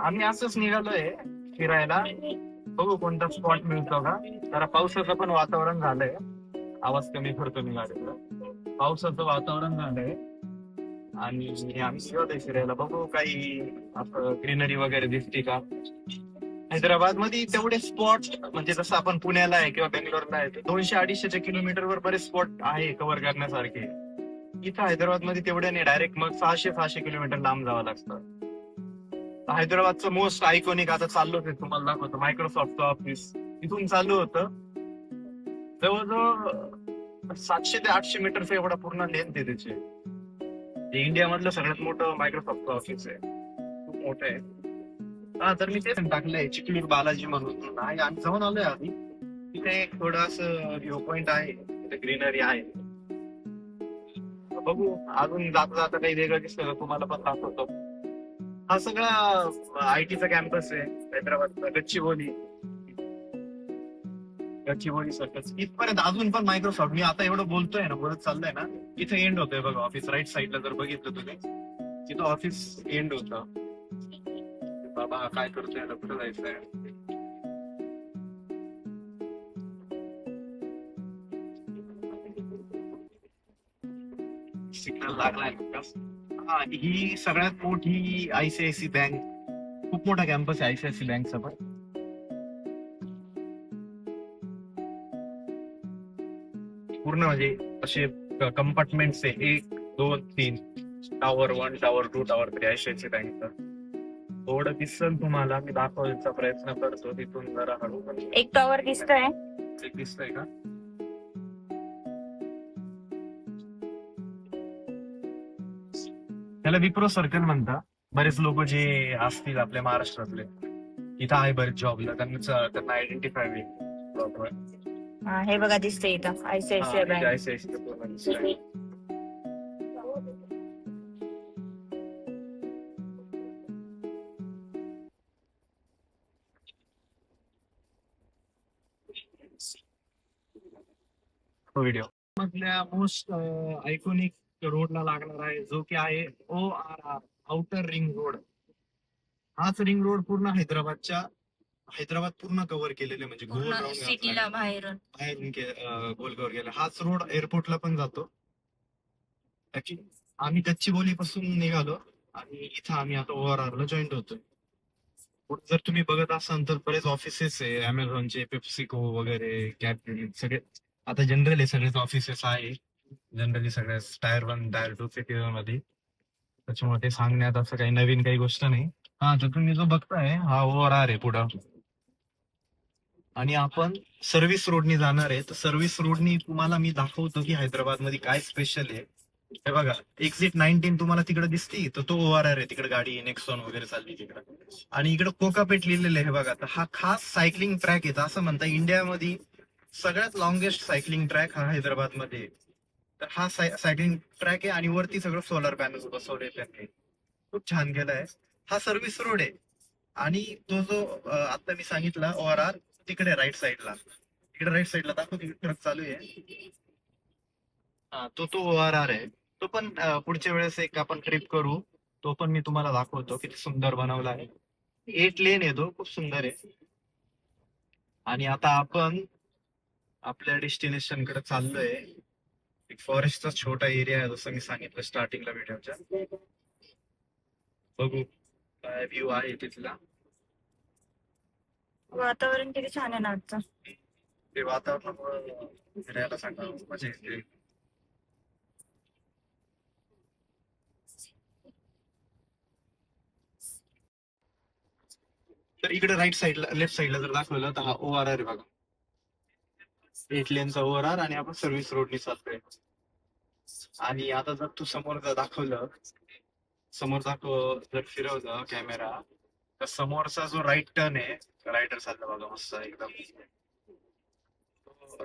आम्ही असंच निघालोय फिरायला. बघू कोणता स्पॉट मिळतो का. जरा पावसाचं पण वातावरण झालंय. आवाज कमी करतो मी गाडीला. पावसाचं वातावरण झालंय आणि आम्ही निघालोय फिरायला. बघू काही असं ग्रीनरी वगैरे दिसते का. हैदराबाद मध्ये तेवढे स्पॉट म्हणजे जसं आपण पुण्याला आहे किंवा बेंगलोरला आहे 200-250 किलोमीटरवर बरेच स्पॉट आहे कव्हर करण्यासारखे. इथं हैदराबाद मध्ये तेवढे नाही. डायरेक्ट मग 600-600 किलोमीटर लांब जावं लागतं. हैदराबादचं मोस्ट आयकॉनिक आता चाललो होते तुम्हाला दाखवतो. मायक्रोसॉफ्टचं ऑफिस इथून चालू होतं. जवळजवळ 700 ते 800 मीटरचा एवढा पूर्ण लेंथ आहे त्याची. ते इंडिया मधलं सगळ्यात मोठं मायक्रोसॉफ्ट ऑफिस आहे. खूप मोठं आहे. हा तर मी तेच टाकलंय चिखलूर बालाजी म्हणून आहे. आम्ही जाऊन आलोय आधी. तिथे एक थोडं असं व्ह्यू पॉइंट आहे. तिथे ग्रीनरी आहे. बघू अजून जाता जाता काही वेगळं दिसलं तर तुम्हाला पण दाखवतो. हा सगळा आयटीचा कॅम्पस आहे हैदराबादचा. गच्चीबोली सर्कल इथपर्यंत अजून पण मायक्रोसॉफ्ट. मी आता एवढं बोलतोय ना बोलत चाललंय ना. इथे एंड होतोय बघा ऑफिस. राईट साईडला जर बघितलं तुम्ही तिथं ऑफिस एंड होतं. बाबा हा काय करतोय ना कुठं जायचंय. सिग्नल लागलाय का. हा ही सगळ्यात मोठी आयसीआयसी बँक. खूप मोठा कॅम्पस आहे आयसीआयसी बँकचा पण. पूर्ण म्हणजे असे कंपार्टमेंट्स आहे 1, 2, 3. टॉवर 1, टॉवर 2, टॉवर 3 आयसीआयसी बँकचं. थोडं दिसल तुम्हाला. मी दाखवायचा प्रयत्न करतो तिथून जरा हळू. एक टॉवर दिसतोय. दिसतंय का. त्याला विप्रो सर्कल म्हणतात. बरेच लोक जे असतील आपल्या महाराष्ट्रातले इथं आहे बरेच जॉबला. त्यांना आयडेंटिफाय होईल प्रॉपर. हे बघा दिसतंय इथं आयसीआयसीआय बँक. आयसीआयसी. व्हिडिओ मधल्या मोस्ट आयकॉनिक रोडला लागणार आहे जो की आहे ORR आउटर रिंग रोड. हाच रिंग रोड पूर्ण हैदराबाद पूर्ण कव्हर केलेले म्हणजे गोल राऊंड सिटीला बाहेरून गोल कव्हर केला. हाच रोड एअरपोर्टला पण जातो. आम्ही गच्चीबोली पासून निघालो आणि इथं आम्ही आता ORR ला जॉईंट होतोय. जर तुम्ही बघत असाल तर बरेच ऑफिसेस आहे अमेझॉनचे, पेप्सिको वगैरे, कॅडबरी सगळे आता जनरली सगळेच ऑफिसेस आहे. जनरली सगळ्या टायर 1, टायर 2 सिटी मध्ये. त्याच्यामुळे ते सांगण्यात असं काही नवीन काही गोष्ट नाही. हा तर तुम्ही जो बघताय हा ORR आहे पुढं. आणि आपण सर्व्हिस रोडनी जाणार आहे. तर सर्व्हिस रोडनी तुम्हाला मी दाखवतो की हैदराबाद मध्ये काय स्पेशल आहे. हे बघा एक्झिट 19 तुम्हाला तिकडे दिसती तर तो ORR आहे. तिकडे गाडी नेक्सॉन वगैरे चालली तिकडे. आणि इकडे कोकापेट लिहिलेलं आहे हे बघा. तर हा खास सायकलिंग ट्रॅक आहे. असं म्हणता इंडियामध्ये सगळ्यात लॉंगेस्ट सायकलिंग ट्रॅक हा हैदराबाद मध्ये. तर हा सायकलिंग ट्रॅक आहे आणि वरती सगळं सोलर पॅनल्स बसवले त्यांनी. खूप छान केलाय. हा सर्व्हिस रोड आहे. आणि तो जो आता मी सांगितला ORR तिकडे राईट साईडला. तिकडे राईट साईडला दाखव ट्रक चालू आहे. हा तो ORR आहे. तो पण पुढच्या वेळेस एक आपण ट्रिप करू. तो पण मी तुम्हाला दाखवतो किती सुंदर बनवला आहे. 8 लेन आहे तो. खूप सुंदर आहे. आणि आता आपण आपल्या डेस्टिनेशन कडे चाललोय. एक फॉरेस्टचा छोटा एरिया आहे जसं मी सांगितलं स्टार्टिंगला व्हिडिओच्या. बघू काय व्ह्यू आहे तिथला. वातावरण किती छान आहे ना आजचं. ते वातावरणामुळे फिरायला सांगा मजा येते. तर इकडे राईट साईडला लेफ्ट साईडला जर दाखवलं तर हा ORR आहे बघा. 8 लेनचा ORR आणि आपण सर्व्हिस रोडनी चालतोय. आणि आता जर तू समोर जर दाखवलं जर फिरवलं कॅमेरा तर समोरचा जो राईट टर्न आहे. राईटर चाललं बघा मस्त एकदम.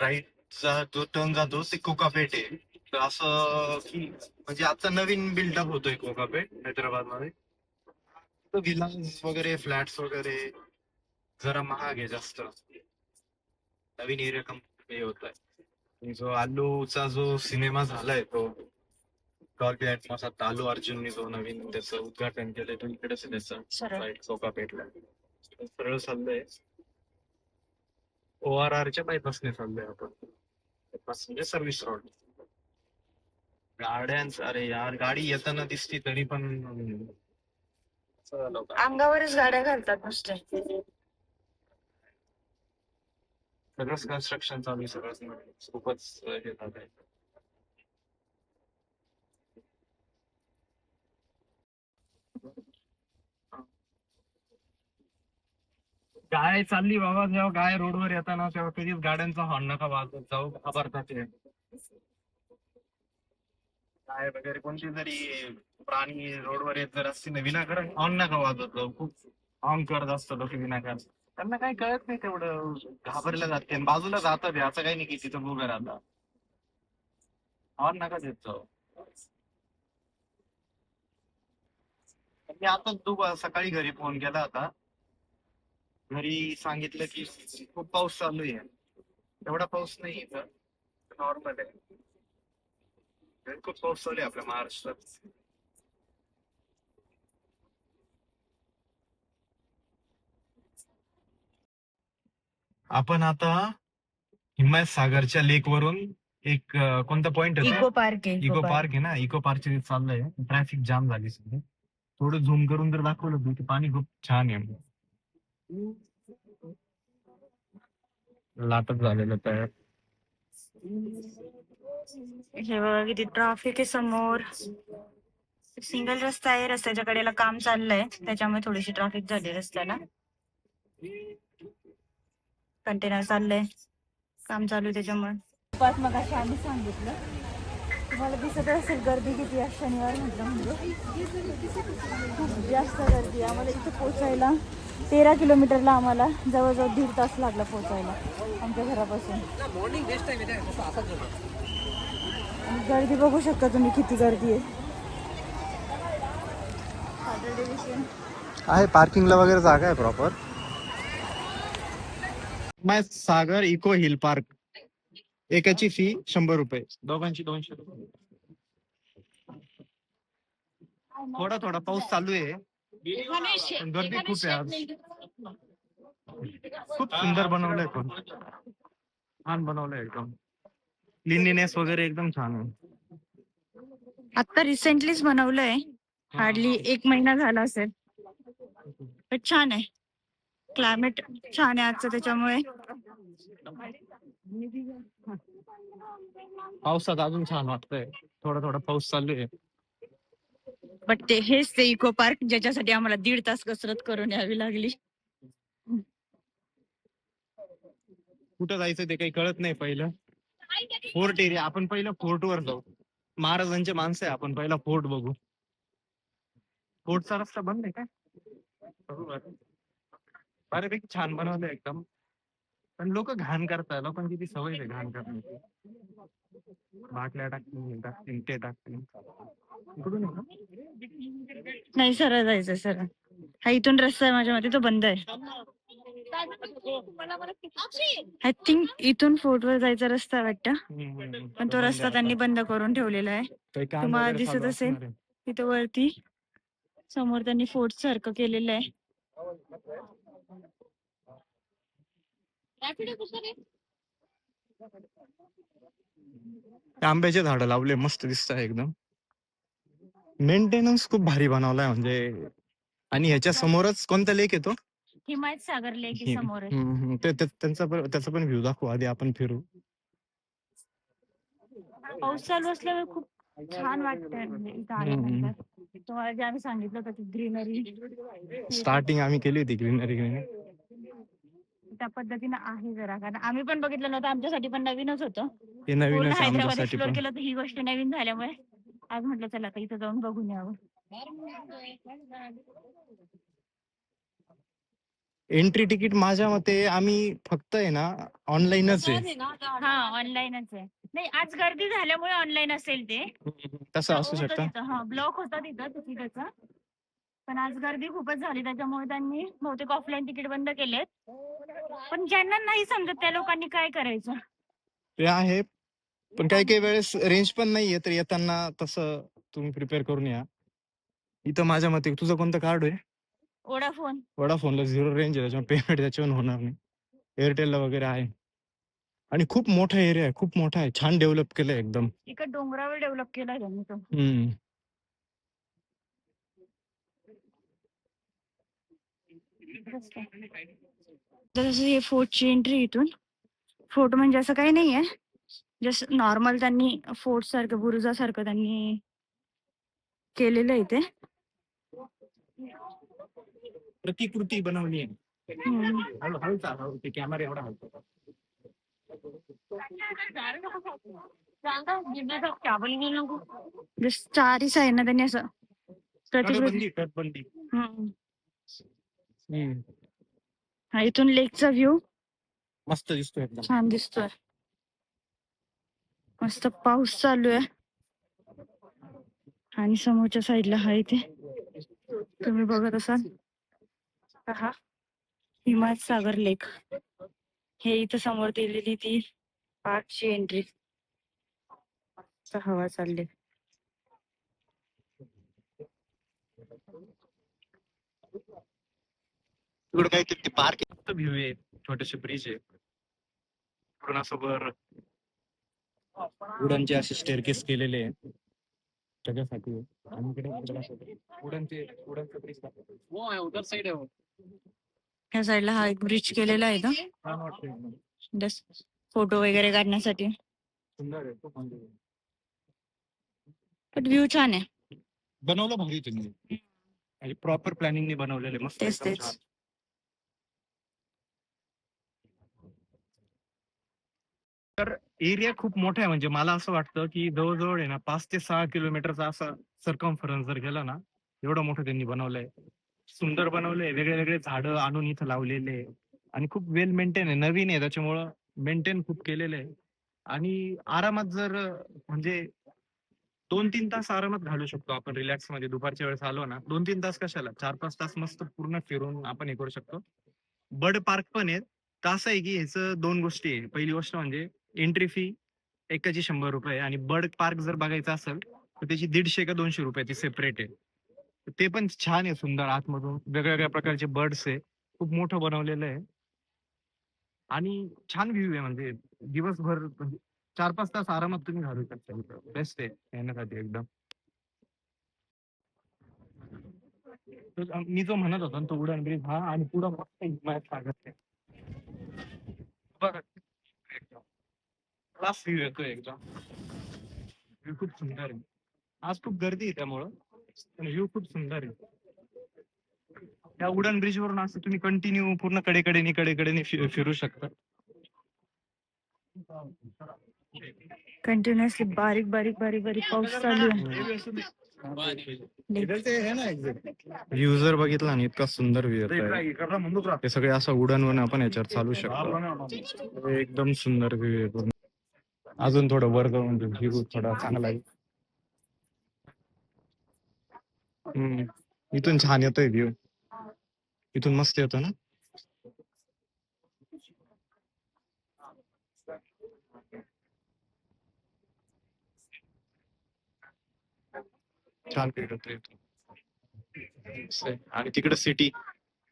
राईटचा जो टर्न जातो ते कोकापेट आहे. तर असं की म्हणजे आता नवीन बिल्डअप होतोय कोकापेट हैदराबाद मध्ये. तर विलाज वगैरे फ्लॅट्स वगैरे जरा महाग आहे जास्त. नवीन एरिया हे होत आहे. जो आलूचा जो सिनेमा झालाय तो डॉल्बी ॲटमॉस आता अल्लू अर्जुनने जो नवीन त्याचं उद्घाटन केलंय तो इकडेच आहे त्याचं सरळ साईड कोकापेठला सरळ चाललंय. ORRच्या बायपासने चाललोय आपण. बायपास म्हणजे सर्व्हिस रोड. गाड्यांचं अरे यार गाडी येताना दिसती तरी पण असं झालं होतं. अंगावरच गाड्या घालतात नुसते. सगळंच कन्स्ट्रक्शन चालू आहे सगळंच खूपच हे झालंय. गाय चालली बाबा जेव्हा गाय रोडवर येताना तेव्हा कधीच गाड्यांचा हॉर्न नका वाजवत जाऊ घाबरतात ते. गाय वगैरे कोणती जरी प्राणी रोडवर येत जर असतील ना विनाकारण हॉर्न नका वाजवत जाऊ. खूप हॉर्न करत असतात लोक विनाकारण. त्यांना काही कळत नाही तेवढं घाबरलं जाते आणि बाजूला जातात हे. असं काही नाही की तिथं उभं राहतात. हॉर्न नका देत जाऊ. मी आता तू सकाळी घरी फोन केला होता. घरी सांगितलं की खूप पाऊस चालू आहे. एवढा पाऊस नाही इथं नॉर्मल आहे. खूप पाऊस चालू आहे आपल्या महाराष्ट्रात. आपण आता हिमायत सागरच्या लेक वरून एक कोणता पॉइंट आहे इको पार्क आहे इको पार्क आहे ना इको पार्कच्या तिथे चाललंय. ट्रॅफिक जाम झाली सध्या. थोडं झूम करून जर दाखवलं तू की पाणी खूप छान आहे. लाटच झालेलं तयार. हे बघा किती ट्रॅफिक आहे समोर. सिंगल रस्ता आहे, रस्त्याच्या कडेला काम चाललंय त्याच्यामुळे थोडीशी ट्रॅफिक झाली रस्त्याला. कंटेनर चाललंय, काम चालू आहे त्याच्यामुळे. मग अशी आम्ही सांगितलं तुम्हाला दिसत असेल गर्दी किती आहे शनिवार म्हटलं म्हणजे खूप जास्त गर्दी. आम्हाला इथे पोचायला 13 किलोमीटरला आम्हाला जवळजवळ 1.5 तास लागला पोचायला आमच्या घरापासून. आणि गर्दी बघू शकता तुम्ही किती गर्दी आहे. आहे पार्किंगला वगैरे जागा आहे प्रॉपर. सागर इको हिल पार्क एकाची फी 100 रुपये दोघांची 200 रुपये. थोडा थोडा पाऊस चालू आहे पण गर्दी खूप आहे आज. खूप सुंदर बनवलंय पण छान बनवलंय एकदम. क्लिनलीनेस वगैरे एकदम छान आहे. आता रिसेंटलीच बनवलंय, हार्डली 1 महिना झाला असेल. पण छान आहे, क्लायमेट छान आहे आजचं त्याच्यामुळे. पावसात अजून छान वाटतंय. थोडा थोडा पाऊस चालू आहे. बट हेच ते इको पार्क ज्याच्यासाठी आम्हाला 1.5 तास कसरत करून यावी लागली. कुठं जायचं ते काही कळत नाही. पहिलं फोर्ट एरिया आपण पहिलं फोर्ट वर जाऊ. महाराजांचे माणसं आहे आपण पहिला फोर्ट बघू. फोर्टचा रस्ता बंद आहे काय? बऱ्यापैकी छान बनवलंय एकदम. पण लोक घाण करतात. लोकांची ती सवय आहे घाण करण्याची. बाटल्या टाकतील हे टाकतील ते टाकतील. इकडून आहे का? नाही सरळ जायचं सरळ. हा इथून रस्ता आहे माझ्या मते तो बंद आहे. आय थिंक इथून फोर्ट वर जायचा रस्ता आहे वाटतं, पण तो रस्ता त्यांनी बंद करून ठेवलेला आहे. काही काम तुम्हाला वगैरे दिसत चालू असेल असणार आहे. तिथं वरती समोर त्यांनी फोर्ट सारखं केलेलं आहे. आंब्याचे झाडं लावले मस्त दिसत आहे एकदम. मेंटेनन्स खूप भारी बनवलाय म्हणजे. आणि ह्याच्या समोरच कोणता लेक येतो? हिमायत सागर लेक समोर आहे. त्याचा पण व्ह्यू दाखवू आधी आपण फिरू. पाऊस चालू असल्यामुळे खूप छान वाटतंय म्हणजे इथं आल्यानंतर. तुम्हाला जे आम्ही सांगितलं होतं की ग्रीनरी स्टार्टिंग आम्ही केली होती ग्रीनरी. त्या पद्धतीनं आहे जरा, कारण आम्ही पण बघितलं नव्हतं, आमच्यासाठी पण नवीनच होतं. ते नवीनच पूर्ण आहे हैदराबाद आमच्यासाठी एक्सप्लोर पण. केलं तर ही गोष्ट नवीन झाल्यामुळे आज म्हटलं चला आता इथं जाऊन बघून यावं. एंट्री तिकीट माझ्या मते आम्ही फक्त आहे ना ऑनलाईनच आहे. हा ऑनलाईनच आहे. नाही आज गर्दी झाल्यामुळे ऑनलाईन असेल ते. तसं असू शकतं. हा ब्लॉक होता तिथं तिकीटाचा, पण आज गर्दी खूपच झाली त्याच्यामुळे त्यांनी बहुतेक ऑफलाईन तिकीट बंद केलेत. पण ज्यांना नाही समजत त्या लोकांनी काय करायचं ते आहे. पण काही काही वेळेस रेंज पण नाहीये तर येताना तसं तुम्ही प्रिपेअर करून या. इथं माझ्या मते तुझं कोणतं कार्ड आहे? वोडाफोन. वोडाफोनला 0 रेंज आहे, त्याच्यामुळे पेमेंट त्याच्यावर होणार नाही. एअरटेलला वगैरे आहे. आणि खूप मोठा एरिया आहे, खूप मोठा आहे. छान डेव्हलप केलंय एकदम. इकडे डोंगरावर डेव्हलप केलाय त्यांनी तो. हम्म. जसं हे फोर्टची एंट्री इथून. फोर्ट म्हणजे असं काही नाहीये, जस्ट नॉर्मल त्यांनी फोर्ट सारखं बुरुजासारखं त्यांनी केलेलं आहे ते. प्रतिकृती बनवली आहे. हम्म. हळू चालव, ते कॅमेरा एवढा हलतो. जस्ट चारही साईडनं त्यांनी असं प्रतिकृती. तटबंदी. हम्म. हा इथून लेकचा व्ह्यू मस्त दिसतोय एकदम. छान दिसतोय. मस्त पाऊस चालू आहे आणि समोरच्या साईडला हा इथे तुम्ही बघत असाल हा हिमायतसागर लेक. हे इथं समोर दिलेली ती पार्कची एंट्री. हवा चालली. तिकडे काय ते पार्क व्ह्यू आहे, छोटेसे ब्रिज आहे पूर्ण असं वर वुडनचे असे स्टेअरकेस केलेले आहे त्याच्यासाठी. आणि इकडे वुडनचे ब्रिज वो है उधर साइड है वो. ह्या साईडला हा एक ब्रिज केलेला आहे का छान वाटतंय एकदम. जस्ट फोटो वगैरे काढण्यासाठी. सुंदर आहे खूप. म्हणजे पण व्ह्यू छान आहे. बनवलं भारी त्यांनी, आणि प्रॉपर प्लॅनिंगने बनवलेले मस्त तेच एकदम तेच. छान. तर एरिया खूप मोठा आहे, म्हणजे मला असं वाटतं की जवळजवळ आहे ना 5 ते 6 किलोमीटरचा असा सर्कम्फरन्स जर गेला ना, एवढं मोठं त्यांनी बनवलंय. सुंदर बनवलंय, वेगळे वेगळे झाडं आणून इथं लावलेले आहे. आणि खूप वेल मेंटेन आहे, नवीन आहे त्याच्यामुळं मेंटेन खूप केलेलं आहे. आणि आरामात जर म्हणजे 2-3 तास आरामात घालू शकतो आपण रिलॅक्स मध्ये. दुपारच्या वेळेस आलो ना, 2-3 तास कशाला, 4-5 तास मस्त पूर्ण फिरून आपण हे करू शकतो. बर्ड पार्क पण आहे. तर असं आहे की ह्याचं 2 गोष्टी आहे. पहिली गोष्ट म्हणजे एंट्री फी एकाची ₹100 आणि बर्ड पार्क जर बघायचं असेल तर त्याची ₹150 का ₹200 ती सेपरेट आहे. तर ते पण छान आहे, सुंदर. आतमधून वेगवेगळ्या प्रकारचे बर्ड्स आहे, खूप मोठं बनवलेलं आहे. आणि छान व्ह्यू आहे, म्हणजे दिवसभर 4-5 तास आरामात तुम्ही घालू शकता इथं. बेस्ट आहे येण्यासाठी एकदम. मी जो म्हणत होता ना, तो वुडन ब्रिज हा, आणि पुढं मस्त हिमायतसागर आहे. बघा एकदम क्लास व्ह्यू येतोय एकदम. व्ह्यू खूप सुंदर आहे. आज खूप गर्दी आहे त्यामुळं, पण व्ह्यू खूप सुंदर आहे. त्या वुडन ब्रिज वरून असं तुम्ही कंटिन्यू पूर्ण कडेकडेने फिरू शकता. कंटिन्युअसली बारीक बारीक बारीक बारीक पाऊस चालू आहे. व्ह्यू जर बघितला ना, इतका सुंदर व्ह्यू येतोय. ते सगळे असं वुडन वन आपण याच्यावर चालू शकतो. एकदम सुंदर व्ह्यू आहे पूर्ण. अजून थोडं वर जाऊन व्ह्यू थोडा चांगला आहे. इथून छान येतोय व्ह्यू, इथून मस्त येतो ना. छान व्ह्यू येतोय इथून. आणि तिकडे सिटी,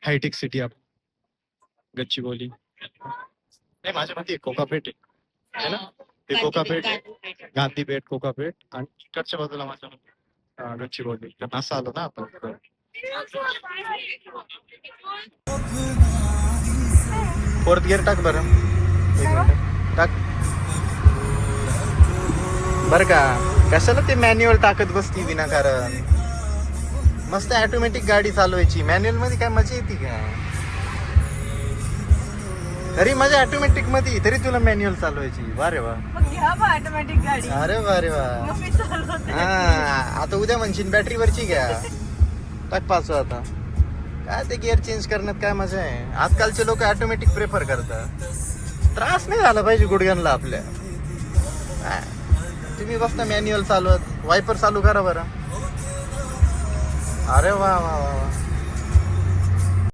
हायटेक सिटी आप गच्चीबोली नाही, माझ्या मते कोकापेट आहे ना. ते कोकापेट, गांधीपेठ, कोकापेट, आणि इकडच्या बाजूला माझ्या मते गच्चीबोली. तर असं आलो ना आपण. फोर्थ गिअर टाक बरं, एक मिनिट टाक बरं का. कशाला ते मॅन्युअल टाकत बसती विनाकारण. मस्त ऑटोमॅटिक गाडी चालवायची. मॅन्युअल मध्ये काय मजा येते का? तरी मजा ऑटोमॅटिक मध्ये, तरी तुला मॅन्युअल चालवायची. वा रे वा. ऑटोमॅटिक गाडी. अरे वा रे वा. हा, आता उद्या म्हणशील बॅटरीवरची घ्या. टाक 5 आता. काय ते गिअर चेंज करण्यात काय मजा आहे? आजकालचे लोक ऑटोमॅटिक प्रेफर करतात. त्रास नाही झाला पाहिजे गुडघ्यांना आपल्या. तुम्ही बसता मॅन्युअल चालवत. वायपर चालू करा बरं. अरे वा वा वा.